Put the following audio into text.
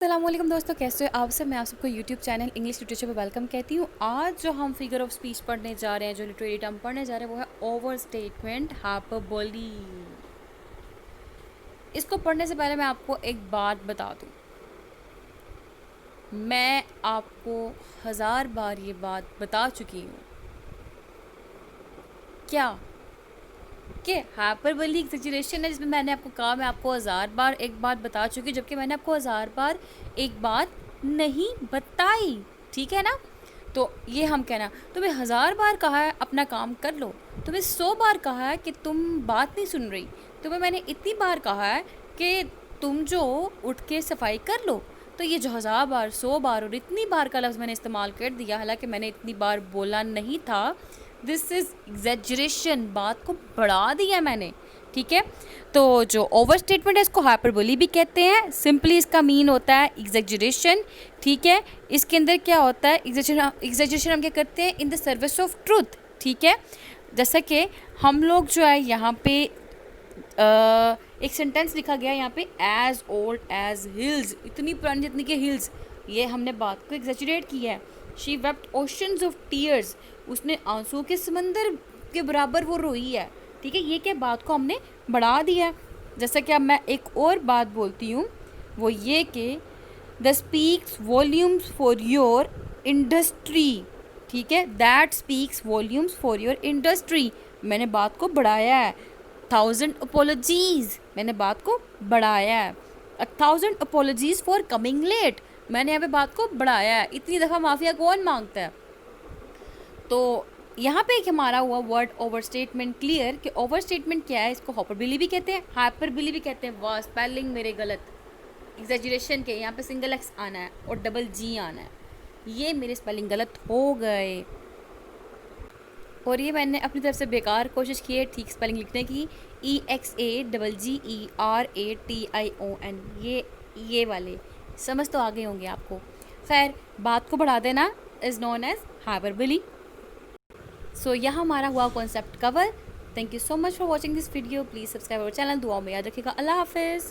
अस्सलामुअलैकुम दोस्तों, कैसे हो आप सब। मैं आप सबको यूट्यूब चैनल इंग्लिश लिटरेचर पर वेलकम कहती हूँ। आज जो हम फिगर ऑफ स्पीच पढ़ने जा रहे हैं, जो लिटरेरी टर्म पढ़ने जा रहे हैं, वो है ओवर स्टेटमेंट, हाइपरबोली। इसको पढ़ने से पहले मैं आपको एक बात बता दूँ। मैं आपको 1000 बार ये बात बता चुकी हूँ क्या कि हाइपरबोली एक्सैजरेशन है, जिसमें मैंने आपको कहा मैं आपको 1000 बार एक बात बता चुकी हूँ, जबकि मैंने आपको 1000 बार एक बात नहीं बताई। ठीक है ना। तो ये हम कहना, तुम्हें 1000 बार कहा है अपना काम कर लो, तुम्हें 100 बार कहा है कि तुम बात नहीं सुन रही, तुम्हें मैंने इतनी बार कहा है कि तुम जो उठ के सफाई कर लो। तो ये जो 1000 बार, 100 बार और इतनी बार का लफ्ज़ मैंने इस्तेमाल कर दिया, हालांकि मैंने इतनी बार बोला नहीं था। दिस इज़ एग्जैजरेशन, बात को बढ़ा दिया मैंने। ठीक है। तो जो ओवर स्टेटमेंट है इसको हाइपरबोली भी कहते हैं। सिंपली इसका मीन होता है एग्जैजरेशन। ठीक है। इसके अंदर क्या होता है, एग्जैजरेशन हम क्या करते हैं in the service of truth. ठीक है। जैसा कि हम लोग जो है यहाँ पे एक सेंटेंस लिखा गया यहाँ पे, एज ओल्ड एज हिल्स, इतनी पुरानी जितनी के हिल्स। ये हमने बात को एग्जैजरेट किया है। She wept oceans of tears, उसने आंसू के समंदर के बराबर वो रोई है। ठीक है। ये क्या बात को हमने बढ़ा दिया है। जैसा कि अब मैं एक और बात बोलती हूँ, वो ये कि the speaks volumes for your industry. ठीक है। That speaks volumes for your industry, मैंने बात को बढ़ाया है। 1000 अपॉलॉजीज, मैंने बात को बढ़ाया है। 1000 अपॉलॉजीज फॉर कमिंग लेट, मैंने यहाँ पे बात को बढ़ाया है। इतनी दफ़ा माफिया कौन मांगता है। तो यहाँ पे एक हमारा हुआ वर्ड ओवर स्टेटमेंट क्लियर कि ओवर स्टेटमेंट क्या है। इसको हाइपरबोली भी कहते हैं, हाइपरबोली भी कहते हैं। वाह, स्पेलिंग मेरे गलत। एग्जैजरेशन के यहाँ पे सिंगल एक्स आना है और डबल जी आना है, ये मेरे स्पेलिंग गलत हो गए। और ये मैंने अपनी तरफ से बेकार कोशिश की है ठीक स्पेलिंग लिखने की। EXAGGERATION, ये वाले समझ तो आ गए होंगे आपको। खैर, बात को बढ़ा देना इज़ नोन एज हाइपरबोली। सो यह हमारा हुआ concept cover. Thank you so much for watching this video. Please subscribe our channel. दुआओं में याद रखिएगा। अल्लाह हाफिज़।